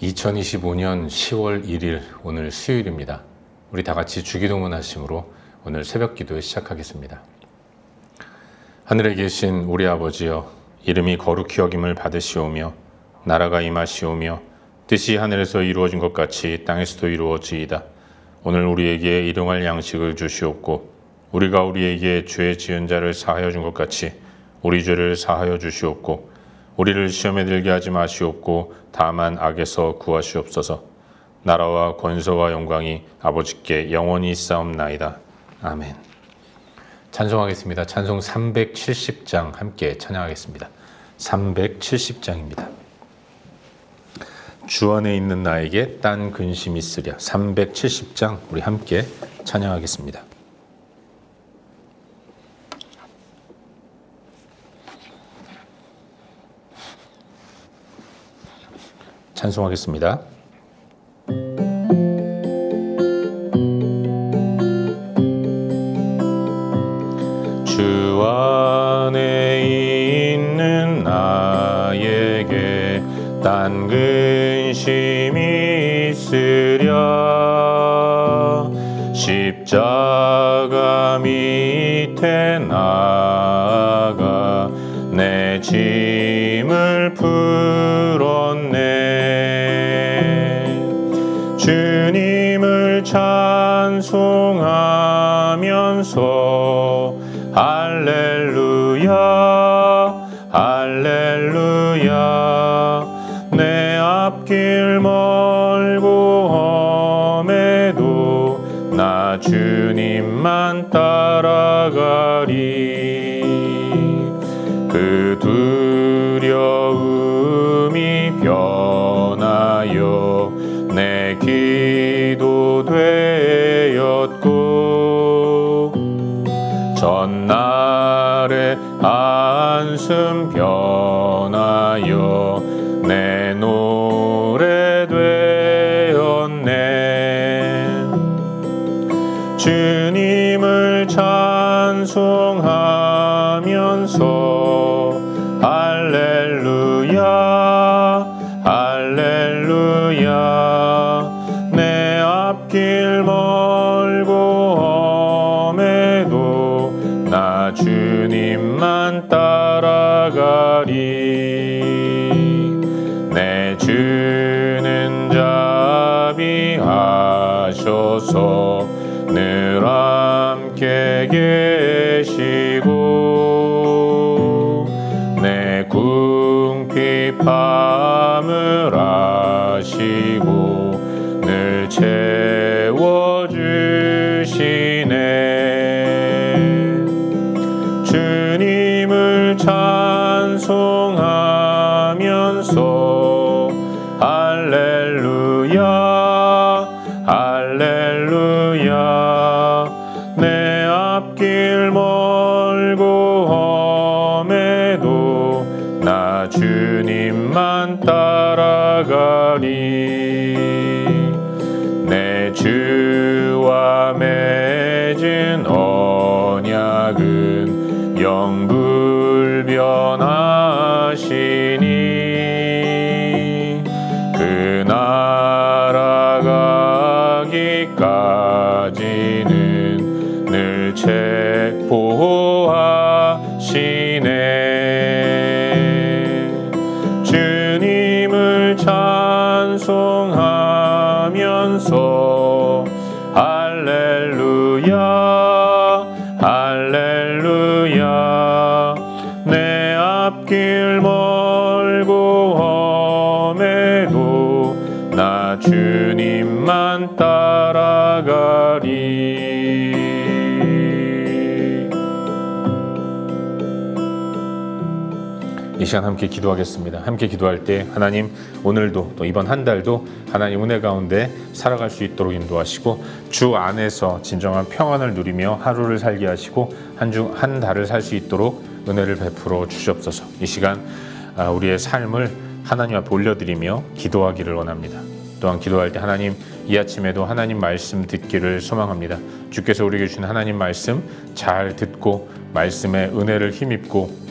2025년 10월 1일 오늘 수요일입니다. 우리 다 같이 주기도문 하심으로 오늘 새벽 기도에 시작하겠습니다. 하늘에 계신 우리 아버지여, 이름이 거룩히 여김을 받으시오며 나라가 임하시오며 뜻이 하늘에서 이루어진 것 같이 땅에서도 이루어지이다. 오늘 우리에게 일용할 양식을 주시옵고 우리가 우리에게 죄 지은 자를 사하여 준 것 같이 우리 죄를 사하여 주시옵고 우리를 시험에 들게 하지 마시옵고 다만 악에서 구하시옵소서. 나라와 권세와 영광이 아버지께 영원히 있사옵나이다. 아멘. 찬송하겠습니다. 찬송 370장 함께 찬양하겠습니다. 370장입니다. 주 안에 있는 나에게 딴 근심이 있으랴. 370장 우리 함께 찬양하겠습니다. 찬송하겠습니다. 주 안에 있는 나에게 딴 근심이 있으랴. 십자가 밑에 나아가 내 짐을 풀었네. 주님을 찬송하면서 할렐루야 할렐루야. 내 앞길 멀고 험해도 나 주님만 따라가리. 그 두려움이 변하여 내 기도 되었고 전날의 안심 변하여 내 노래 되었네. 주님을 찬송하면서 할렐루야 할렐루야. 내 앞길 멀고 험해도 나 주님만 따라가리. 내 주는 자비하셔서 늘 함께 계시고 내 궁핍함을 아시고 늘 채워주시네. 주님을 찬송하면서 할렐루야 할렐루야. 내 앞길 멀고 험해도 나 주님만 따라가리. 내 주와 맺은 언약은 영불변하시니 그 날아가기까지는 늘 보호하시네. 주님을 찬송하면서 할렐루야 할렐루야. 내 앞길 멀고 험해도 나 주님만 따라가리. 이 시간 함께 기도하겠습니다. 함께 기도할 때 하나님 오늘도 또 이번 한 달도 하나님 은혜 가운데 살아갈 수 있도록 인도하시고 주 안에서 진정한 평안을 누리며 하루를 살게 하시고 한 달을 살 수 있도록 은혜를 베풀어 주시옵소서. 이 시간 우리의 삶을 하나님 앞에 올려드리며 기도하기를 원합니다. 또한 기도할 때 하나님 이 아침에도 하나님 말씀 듣기를 소망합니다. 주께서 우리에게 주신 하나님 말씀 잘 듣고 말씀의 은혜를 힘입고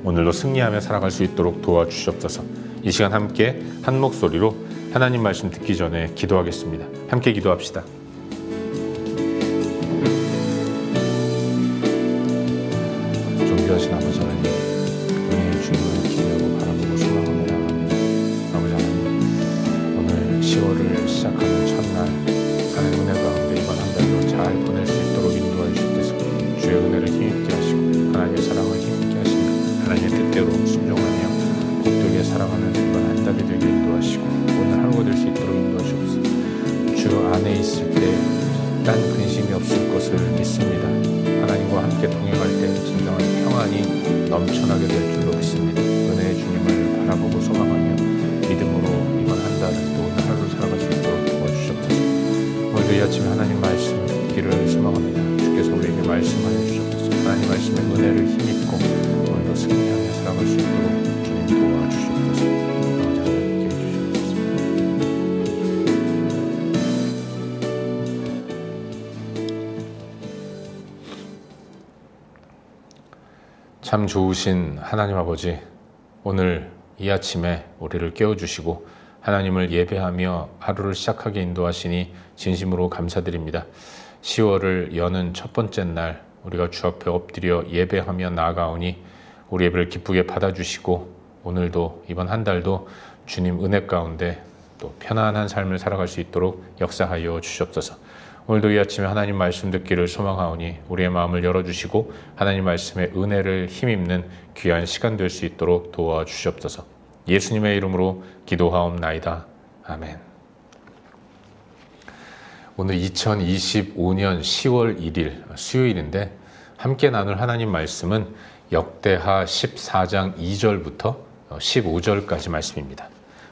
오늘도 승리하며 살아갈 수 있도록 도와주시옵소서. 이 시간 함께 한 목소리로 하나님 말씀 듣기 전에 기도하겠습니다. 함께 기도합시다. 존귀하신 아버지 하나님, 은혜의 주님을 기대하고 바라보고 소망하며 나아갑니다. 아버지 하나님, 오늘 10월을 시작하는 첫날 하나님 은혜 가운데 이번 한 달도 잘 보낼 수 있도록 인도하여 주옵소서. 주의 은혜를 힘있게 하시고 하나님의 사랑을 힘있게 하시며 하나님의 뜻대로 순종하며 복되게 사랑하는 이번 한 달이 되게 인도하시고 오늘 하루가 될 수 있도록 인도하시옵소서. 주 안에 있을 때 딴 근심이 없을 것을 믿습니다. 하나님과 함께 동행할 때 진정한 평안이 넘쳐나게 될 줄로 믿습니다. 은혜의 주님을 바라보고 소망하며 믿음으로 이번 한 달을 또 오늘 하루를 살아갈 수 있도록 도와주셨소서. 오늘도 이 아침에 하나님 말씀 듣기를 소망합니다. 주께서 우리에게 말씀하여 주셨소서. 하나님 말씀의 은혜를 힘입고 오늘도 승리하며 살아갈 수 있도록 주님 도와주셨소서. 참 좋으신 하나님 아버지, 오늘 이 아침에 우리를 깨워주시고 하나님을 예배하며 하루를 시작하게 인도하시니 진심으로 감사드립니다. 10월을 여는 첫 번째 날 우리가 주 앞에 엎드려 예배하며 나아가오니 우리 예배를 기쁘게 받아주시고 오늘도 이번 한 달도 주님 은혜 가운데 또 편안한 삶을 살아갈 수 있도록 역사하여 주시옵소서. 오늘도 이 아침에 하나님 말씀 듣기를 소망하오니 우리의 마음을 열어주시고 하나님 말씀의 은혜를 힘입는 귀한 시간 될 수 있도록 도와주시옵소서. 예수님의 이름으로 기도하옵나이다. 아멘. 오늘 2025년 10월 1일 수요일인데 함께 나눌 하나님 말씀은 역대하 14장 2절부터 15절까지 말씀입니다.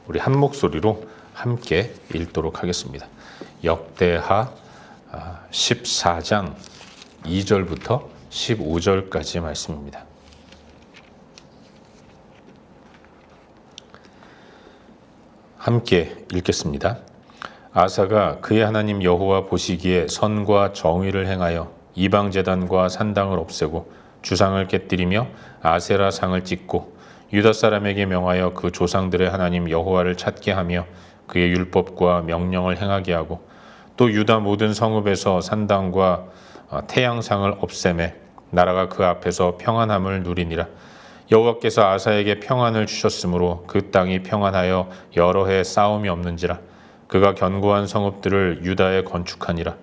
우리 한 목소리로 함께 읽도록 하겠습니다. 역대하 14장 2절부터 15절까지의 말씀입니다. 함께 읽겠습니다. 아사가 그의 하나님 여호와 보시기에 선과 정의를 행하여 이방 제단과 산당을 없애고 주상을 깨뜨리며 아세라 상을 찢고 유다 사람에게 명하여 그 조상들의 하나님 여호와를 찾게 하며 그의 율법과 명령을 행하게 하고 또 유다 모든 성읍에서 산당과 태양상을 없애매 나라가 그 앞에서 평안함을 누리니라. 여호와께서 아사에게 평안을 주셨으므로 그 땅이 평안하여 여러 해 싸움이 없는지라. 그가 견고한 성읍들을 유다에 건축하니라.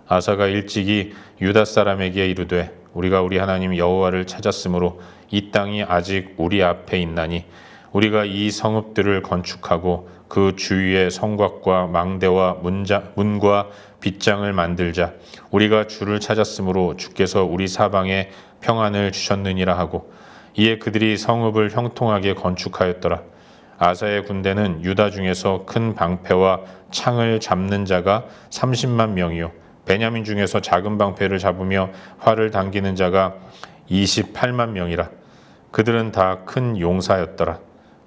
아사가 일찍이 유다 사람에게 이르되 우리가 우리 하나님 여호와를 찾았으므로 이 땅이 아직 우리 앞에 있나니 우리가 이 성읍들을 건축하고 그 주위에 성곽과 망대와 문과 빗장을 만들자. 우리가 주를 찾았으므로 주께서 우리 사방에 평안을 주셨느니라 하고 이에 그들이 성읍을 형통하게 건축하였더라. 아사의 군대는 유다 중에서 큰 방패와 창을 잡는 자가 30만 명이요 베냐민 중에서 작은 방패를 잡으며 활을 당기는 자가 28만 명이라. 그들은 다 큰 용사였더라.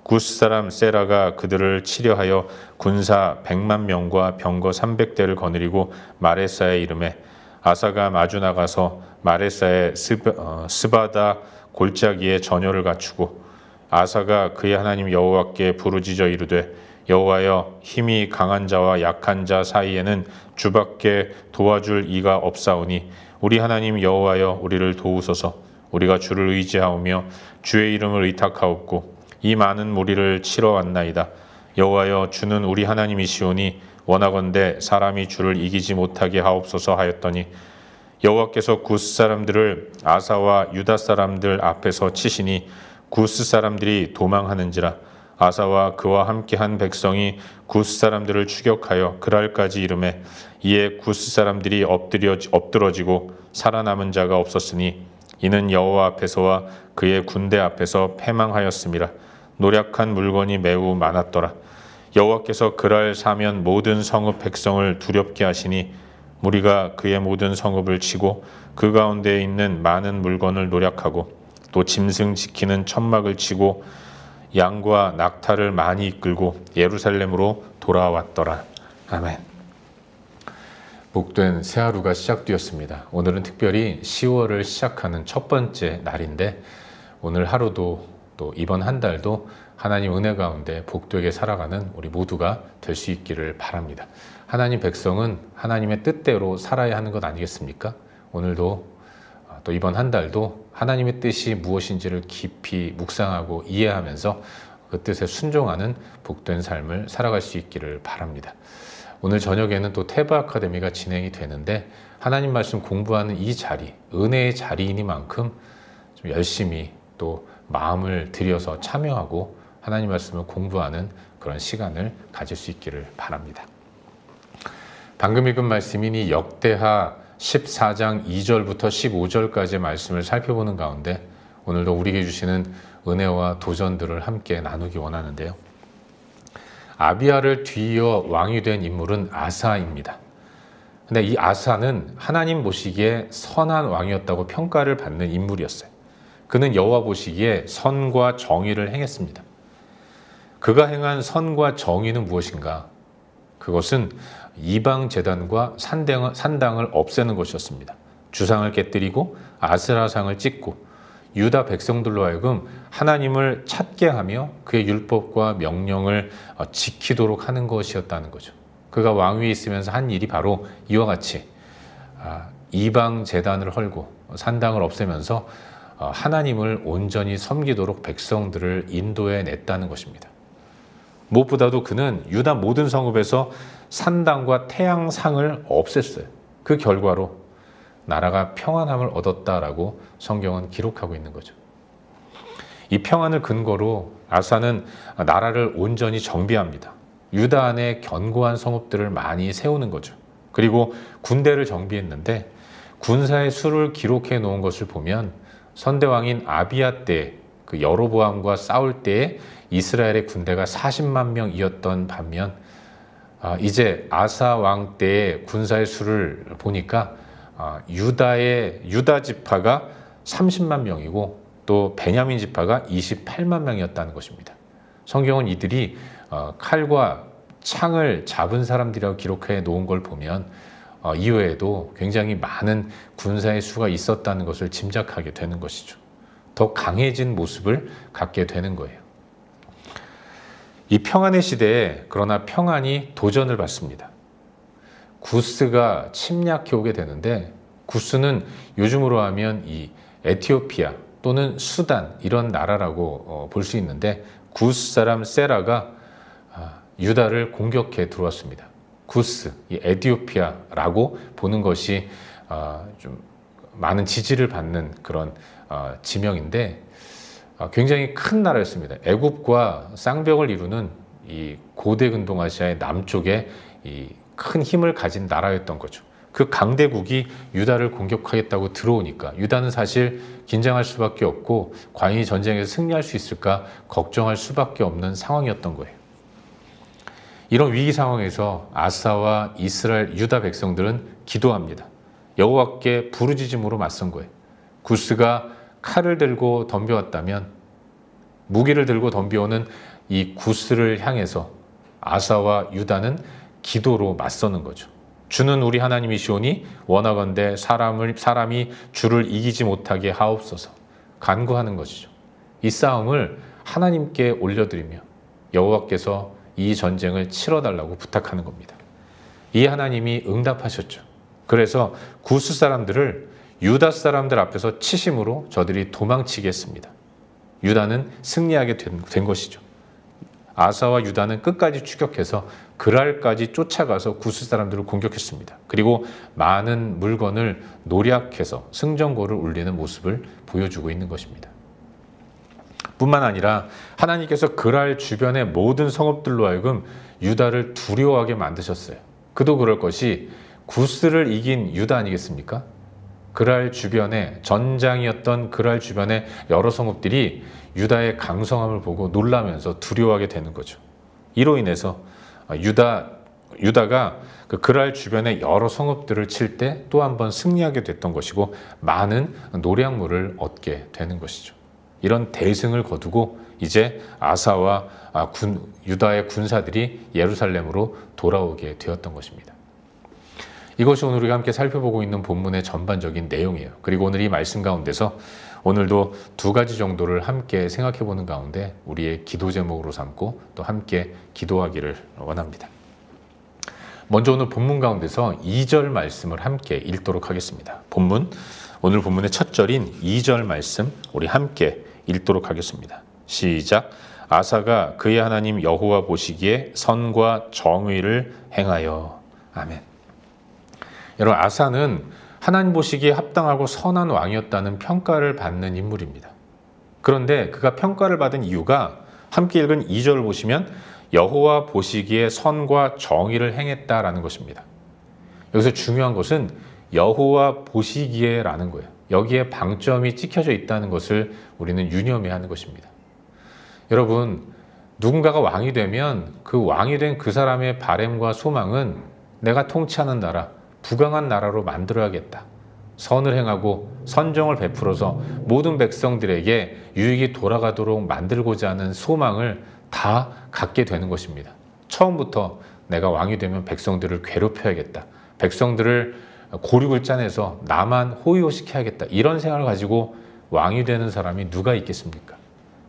구스 사람 세라가 그들을 치려하여 군사 100만 명과 병거 300대를 거느리고 마레사에 이르매 아사가 마주 나가서 마레사의 스바다 골짜기에 전열을 갖추고 아사가 그의 하나님 여호와께 부르짖어 이르되 여호와여 힘이 강한 자와 약한 자 사이에는 주밖에 도와줄 이가 없사오니 우리 하나님 여호와여 우리를 도우소서. 우리가 주를 의지하오며 주의 이름을 의탁하옵고 이 많은 무리를 치러 왔나이다. 여호와여 주는 우리 하나님이시오니 원하건대 사람이 주를 이기지 못하게 하옵소서 하였더니 여호와께서 구스 사람들을 아사와 유다 사람들 앞에서 치시니 구스 사람들이 도망하는지라. 아사와 그와 함께한 백성이 구스 사람들을 추격하여 그랄까지 이르매 이에 구스 사람들이 엎드러지고 살아남은 자가 없었으니 이는 여호와 앞에서와 그의 군대 앞에서 패망하였음이라. 노략한 물건이 매우 많았더라. 여호와께서 그랄 사면 모든 성읍 백성을 두렵게 하시니 무리가 그의 모든 성읍을 치고 그 가운데에 있는 많은 물건을 노략하고 또 짐승 지키는 천막을 치고 양과 낙타를 많이 이끌고 예루살렘으로 돌아왔더라. 아멘. 복된 새 하루가 시작되었습니다. 오늘은 특별히 10월을 시작하는 첫 번째 날인데 오늘 하루도 또 이번 한 달도 하나님 은혜 가운데 복되게 살아가는 우리 모두가 될 수 있기를 바랍니다. 하나님 백성은 하나님의 뜻대로 살아야 하는 것 아니겠습니까? 오늘도 또 이번 한 달도 하나님의 뜻이 무엇인지를 깊이 묵상하고 이해하면서 그 뜻에 순종하는 복된 삶을 살아갈 수 있기를 바랍니다. 오늘 저녁에는 또 태바 아카데미가 진행이 되는데 하나님 말씀 공부하는 이 자리, 은혜의 자리이니만큼 좀 열심히 또 마음을 들여서 참여하고 하나님 말씀을 공부하는 그런 시간을 가질 수 있기를 바랍니다. 방금 읽은 말씀이니 역대하 14장 2절부터 15절까지의 말씀을 살펴보는 가운데 오늘도 우리에게 주시는 은혜와 도전들을 함께 나누기 원하는데요. 아비야를 뒤이어 왕이 된 인물은 아사입니다. 근데 이 아사는 하나님 보시기에 선한 왕이었다고 평가를 받는 인물이었어요. 그는 여호와 보시기에 선과 정의를 행했습니다. 그가 행한 선과 정의는 무엇인가? 그것은 이방 제단과 산당을 없애는 것이었습니다. 주상을 깨뜨리고 아스라상을 찢고 유다 백성들로 하여금 하나님을 찾게 하며 그의 율법과 명령을 지키도록 하는 것이었다는 거죠. 그가 왕위에 있으면서 한 일이 바로 이와 같이 이방 제단을 헐고 산당을 없애면서 하나님을 온전히 섬기도록 백성들을 인도해 냈다는 것입니다. 무엇보다도 그는 유다 모든 성읍에서 산당과 태양상을 없앴어요. 그 결과로 나라가 평안함을 얻었다라고 성경은 기록하고 있는 거죠. 이 평안을 근거로 아사는 나라를 온전히 정비합니다. 유다 안에 견고한 성읍들을 많이 세우는 거죠. 그리고 군대를 정비했는데 군사의 수를 기록해 놓은 것을 보면 선대왕인 아비야 때 그 여로보암과 싸울 때에 이스라엘의 군대가 40만 명이었던 반면 이제 아사 왕 때의 군사의 수를 보니까 유다 지파가 30만 명이고 또 베냐민 지파가 28만 명이었다는 것입니다. 성경은 이들이 칼과 창을 잡은 사람들이라고 기록해 놓은 걸 보면 이외에도 굉장히 많은 군사의 수가 있었다는 것을 짐작하게 되는 것이죠. 더 강해진 모습을 갖게 되는 거예요. 이 평안의 시대에 그러나 평안이 도전을 받습니다. 구스가 침략해 오게 되는데 구스는 요즘으로 하면 이 에티오피아 또는 수단 이런 나라라고 볼 수 있는데 구스 사람 세라가 유다를 공격해 들어왔습니다. 구스, 이 에티오피아라고 보는 것이 좀 많은 지지를 받는 그런 지명인데 굉장히 큰 나라였습니다. 애굽과 쌍벽을 이루는 이 고대 근동아시아의 남쪽에 이 큰 힘을 가진 나라였던 거죠. 그 강대국이 유다를 공격하겠다고 들어오니까 유다는 사실 긴장할 수밖에 없고 과연 이 전쟁에서 승리할 수 있을까 걱정할 수밖에 없는 상황이었던 거예요. 이런 위기 상황에서 아사와 이스라엘 유다 백성들은 기도합니다. 여호와께 부르짖음으로 맞선 거예요. 구스가 칼을 들고 덤벼왔다면 무기를 들고 덤벼오는 이 구스를 향해서 아사와 유다는 기도로 맞서는 거죠. 주는 우리 하나님이시오니 원하건대 사람이 주를 이기지 못하게 하옵소서 간구하는 것이죠. 이 싸움을 하나님께 올려드리며 여호와께서 이 전쟁을 치러달라고 부탁하는 겁니다. 이 하나님이 응답하셨죠. 그래서 구스 사람들을 유다 사람들 앞에서 치심으로 저들이 도망치게 했습니다. 유다는 승리하게 된 것이죠. 아사와 유다는 끝까지 추격해서 그랄까지 쫓아가서 구스 사람들을 공격했습니다. 그리고 많은 물건을 노략해서 승전고를 울리는 모습을 보여주고 있는 것입니다. 뿐만 아니라 하나님께서 그랄 주변의 모든 성읍들로 하여금 유다를 두려워하게 만드셨어요. 그도 그럴 것이 구스를 이긴 유다 아니겠습니까? 그랄 주변에 전장이었던 그랄 주변의 여러 성읍들이 유다의 강성함을 보고 놀라면서 두려워하게 되는 거죠. 이로 인해서 유다가 그 그랄 주변의 여러 성읍들을 칠 때 또 한 번 승리하게 됐던 것이고 많은 노략물을 얻게 되는 것이죠. 이런 대승을 거두고 이제 아사와 유다의 군사들이 예루살렘으로 돌아오게 되었던 것입니다. 이것이 오늘 우리가 함께 살펴보고 있는 본문의 전반적인 내용이에요. 그리고 오늘 이 말씀 가운데서 오늘도 두 가지 정도를 함께 생각해 보는 가운데 우리의 기도 제목으로 삼고 또 함께 기도하기를 원합니다. 먼저 오늘 본문 가운데서 2절 말씀을 함께 읽도록 하겠습니다. 오늘 본문의 첫 절인 2절 말씀 우리 함께 읽도록 하겠습니다. 시작. 아사가 그의 하나님 여호와 보시기에 선과 정의를 행하여. 아멘. 여러분, 아사는 하나님 보시기에 합당하고 선한 왕이었다는 평가를 받는 인물입니다. 그런데 그가 평가를 받은 이유가 함께 읽은 2절을 보시면 여호와 보시기에 선과 정의를 행했다라는 것입니다. 여기서 중요한 것은 여호와 보시기에라는 거예요. 여기에 방점이 찍혀져 있다는 것을 우리는 유념해야 하는 것입니다. 여러분, 누군가가 왕이 되면 그 왕이 된 그 사람의 바램과 소망은 내가 통치하는 나라, 부강한 나라로 만들어야겠다. 선을 행하고 선정을 베풀어서 모든 백성들에게 유익이 돌아가도록 만들고자 하는 소망을 다 갖게 되는 것입니다. 처음부터 내가 왕이 되면 백성들을 괴롭혀야겠다. 백성들을 고륙을 짜내서 나만 호의호식해야겠다. 이런 생각을 가지고 왕이 되는 사람이 누가 있겠습니까?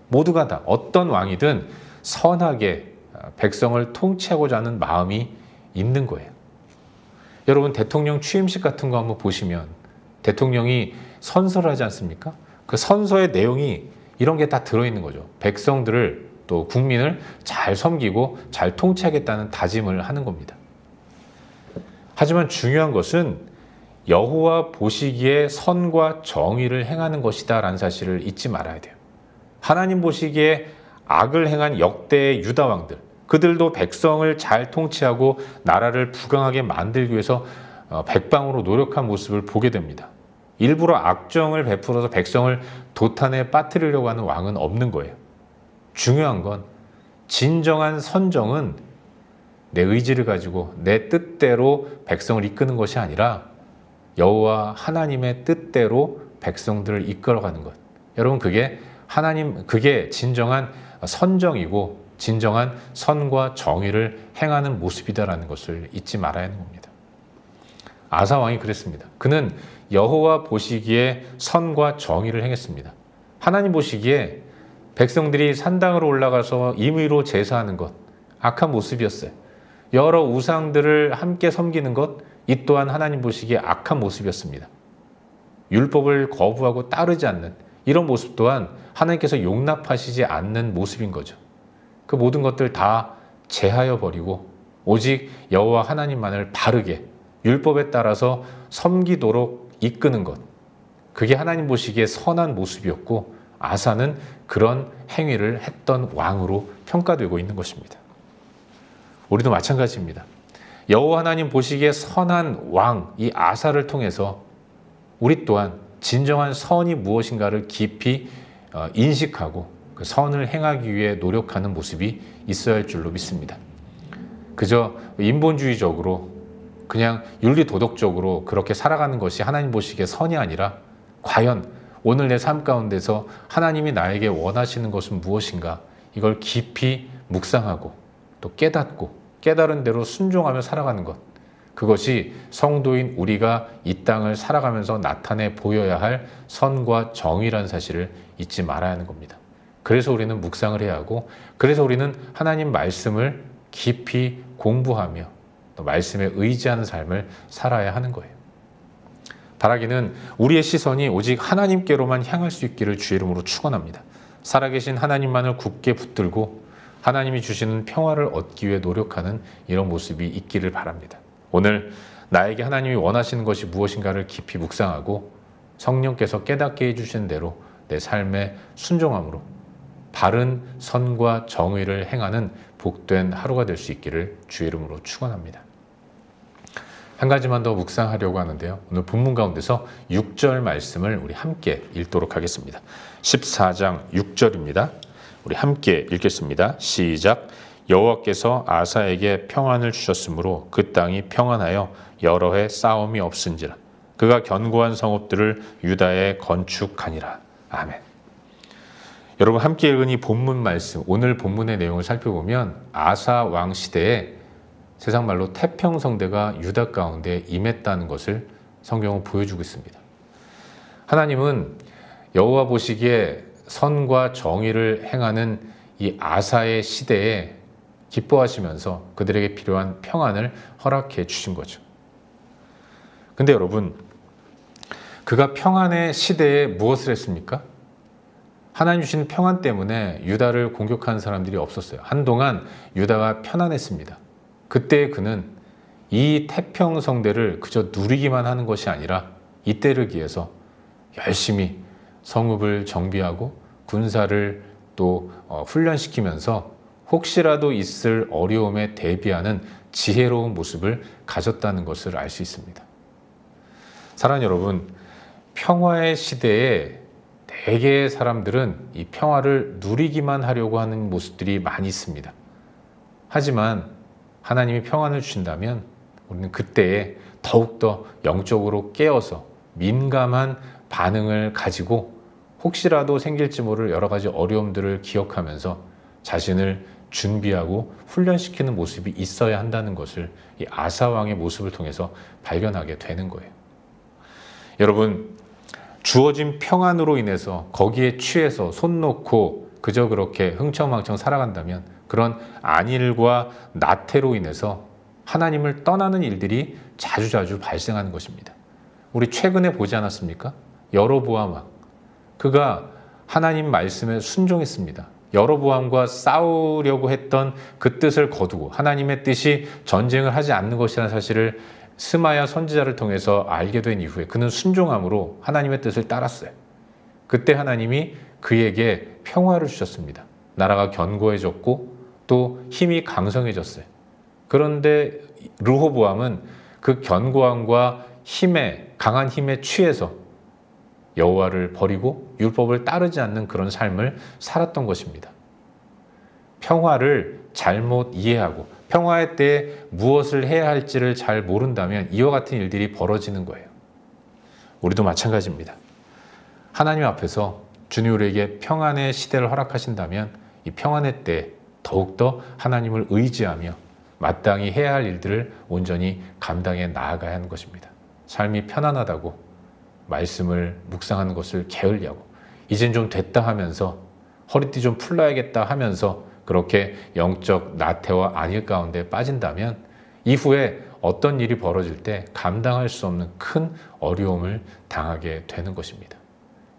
모두가 다 어떤 왕이든 선하게 백성을 통치하고자 하는 마음이 있는 거예요. 여러분, 대통령 취임식 같은 거 한번 보시면 대통령이 선서를 하지 않습니까? 그 선서의 내용이 이런 게 다 들어있는 거죠. 백성들을 또 국민을 잘 섬기고 잘 통치하겠다는 다짐을 하는 겁니다. 하지만 중요한 것은 여호와 보시기에 선과 정의를 행하는 것이다 라는 사실을 잊지 말아야 돼요. 하나님 보시기에 악을 행한 역대의 유다 왕들, 그들도 백성을 잘 통치하고 나라를 부강하게 만들기 위해서 백방으로 노력한 모습을 보게 됩니다. 일부러 악정을 베풀어서 백성을 도탄에 빠뜨리려고 하는 왕은 없는 거예요. 중요한 건 진정한 선정은 내 의지를 가지고 내 뜻대로 백성을 이끄는 것이 아니라 여호와 하나님의 뜻대로 백성들을 이끌어가는 것. 여러분, 그게 진정한 선정이고 진정한 선과 정의를 행하는 모습이다라는 것을 잊지 말아야 하는 겁니다. 아사 왕이 그랬습니다. 그는 여호와 보시기에 선과 정의를 행했습니다. 하나님 보시기에 백성들이 산당으로 올라가서 임의로 제사하는 것, 악한 모습이었어요. 여러 우상들을 함께 섬기는 것, 이 또한 하나님 보시기에 악한 모습이었습니다. 율법을 거부하고 따르지 않는 이런 모습 또한 하나님께서 용납하시지 않는 모습인 거죠. 그 모든 것들 다 제하여 버리고 오직 여호와 하나님만을 바르게 율법에 따라서 섬기도록 이끄는 것, 그게 하나님 보시기에 선한 모습이었고 아사는 그런 행위를 했던 왕으로 평가되고 있는 것입니다. 우리도 마찬가지입니다. 여호와 하나님 보시기에 선한 왕, 이 아사를 통해서 우리 또한 진정한 선이 무엇인가를 깊이 인식하고 그 선을 행하기 위해 노력하는 모습이 있어야 할 줄로 믿습니다. 그저 인본주의적으로 그냥 윤리도덕적으로 그렇게 살아가는 것이 하나님 보시기에 선이 아니라 과연 오늘 내 삶 가운데서 하나님이 나에게 원하시는 것은 무엇인가, 이걸 깊이 묵상하고 또 깨달은 대로 순종하며 살아가는 것, 그것이 성도인 우리가 이 땅을 살아가면서 나타내 보여야 할 선과 정의라는 사실을 잊지 말아야 하는 겁니다. 그래서 우리는 묵상을 해야 하고, 그래서 우리는 하나님 말씀을 깊이 공부하며 또 말씀에 의지하는 삶을 살아야 하는 거예요. 바라기는 우리의 시선이 오직 하나님께로만 향할 수 있기를 주의 이름으로 축원합니다. 살아계신 하나님만을 굳게 붙들고 하나님이 주시는 평화를 얻기 위해 노력하는 이런 모습이 있기를 바랍니다. 오늘 나에게 하나님이 원하시는 것이 무엇인가를 깊이 묵상하고 성령께서 깨닫게 해주신 대로 내 삶의 순종함으로 바른 선과 정의를 행하는 복된 하루가 될 수 있기를 주의 이름으로 축원합니다. 한 가지만 더 묵상하려고 하는데요. 오늘 본문 가운데서 6절 말씀을 우리 함께 읽도록 하겠습니다. 14장 6절입니다. 우리 함께 읽겠습니다. 시작. 여호와께서 아사에게 평안을 주셨으므로 그 땅이 평안하여 여러 해 싸움이 없은지라. 그가 견고한 성읍들을 유다에 건축하니라. 아멘. 여러분, 함께 읽은 이 본문 말씀, 오늘 본문의 내용을 살펴보면 아사 왕 시대에 세상 말로 태평성대가 유다 가운데 임했다는 것을 성경은 보여주고 있습니다. 하나님은 여호와 보시기에 선과 정의를 행하는 이 아사의 시대에 기뻐하시면서 그들에게 필요한 평안을 허락해 주신 거죠. 근데 여러분, 그가 평안의 시대에 무엇을 했습니까? 하나님 주신 평안 때문에 유다를 공격하는 사람들이 없었어요. 한동안 유다가 편안했습니다. 그때 그는 이 태평성대를 그저 누리기만 하는 것이 아니라 이때를 기해서 열심히 성읍을 정비하고 군사를 또 훈련시키면서 혹시라도 있을 어려움에 대비하는 지혜로운 모습을 가졌다는 것을 알 수 있습니다. 사랑하는 여러분, 평화의 시대에 대개의 사람들은 이 평화를 누리기만 하려고 하는 모습들이 많이 있습니다. 하지만 하나님이 평안을 주신다면 우리는 그때에 더욱더 영적으로 깨어서 민감한 반응을 가지고 혹시라도 생길지 모를 여러 가지 어려움들을 기억하면서 자신을 준비하고 훈련시키는 모습이 있어야 한다는 것을 이 아사왕의 모습을 통해서 발견하게 되는 거예요. 여러분, 주어진 평안으로 인해서 거기에 취해서 손 놓고 그저 그렇게 흥청망청 살아간다면 그런 안일과 나태로 인해서 하나님을 떠나는 일들이 자주자주 발생하는 것입니다. 우리 최근에 보지 않았습니까? 여로보암 왕. 그가 하나님 말씀에 순종했습니다. 여로보암과 싸우려고 했던 그 뜻을 거두고 하나님의 뜻이 전쟁을 하지 않는 것이라는 사실을 스마야 선지자를 통해서 알게 된 이후에 그는 순종함으로 하나님의 뜻을 따랐어요. 그때 하나님이 그에게 평화를 주셨습니다. 나라가 견고해졌고 또 힘이 강성해졌어요. 그런데 르호보암은 그 견고함과 강한 힘에 취해서 여호와를 버리고 율법을 따르지 않는 그런 삶을 살았던 것입니다. 평화를 잘못 이해하고 평화의 때에 무엇을 해야 할지를 잘 모른다면 이와 같은 일들이 벌어지는 거예요. 우리도 마찬가지입니다. 하나님 앞에서 주님 우리에게 평안의 시대를 허락하신다면 이 평안의 때에 더욱더 하나님을 의지하며 마땅히 해야 할 일들을 온전히 감당해 나아가야 하는 것입니다. 삶이 편안하다고 말씀을 묵상하는 것을 게을리하고 이젠 좀 됐다 하면서 허리띠 좀 풀어야겠다 하면서 그렇게 영적 나태와 안일 가운데 빠진다면 이후에 어떤 일이 벌어질 때 감당할 수 없는 큰 어려움을 당하게 되는 것입니다.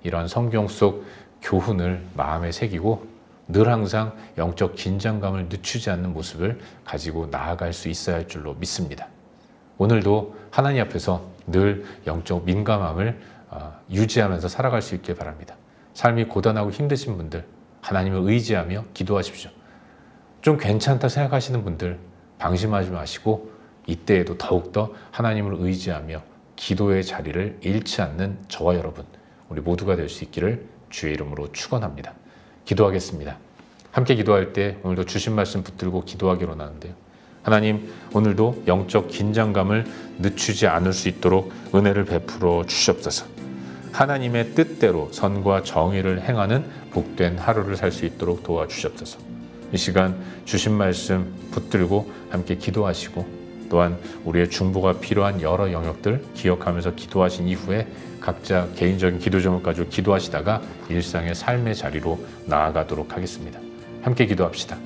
이러한 성경 속 교훈을 마음에 새기고 늘 항상 영적 긴장감을 늦추지 않는 모습을 가지고 나아갈 수 있어야 할 줄로 믿습니다. 오늘도 하나님 앞에서 늘 영적 민감함을 유지하면서 살아갈 수 있길 바랍니다. 삶이 고단하고 힘드신 분들 하나님을 의지하며 기도하십시오. 좀 괜찮다 생각하시는 분들 방심하지 마시고 이때에도 더욱더 하나님을 의지하며 기도의 자리를 잃지 않는 저와 여러분 우리 모두가 될 수 있기를 주의 이름으로 축원합니다. 기도하겠습니다. 함께 기도할 때 오늘도 주신 말씀 붙들고 기도하기로 하는데요. 하나님, 오늘도 영적 긴장감을 늦추지 않을 수 있도록 은혜를 베풀어 주시옵소서. 하나님의 뜻대로 선과 정의를 행하는 복된 하루를 살 수 있도록 도와주시옵소서. 이 시간 주신 말씀 붙들고 함께 기도하시고 또한 우리의 중보가 필요한 여러 영역들 기억하면서 기도하신 이후에 각자 개인적인 기도 제목 가지고 기도하시다가 일상의 삶의 자리로 나아가도록 하겠습니다. 함께 기도합시다.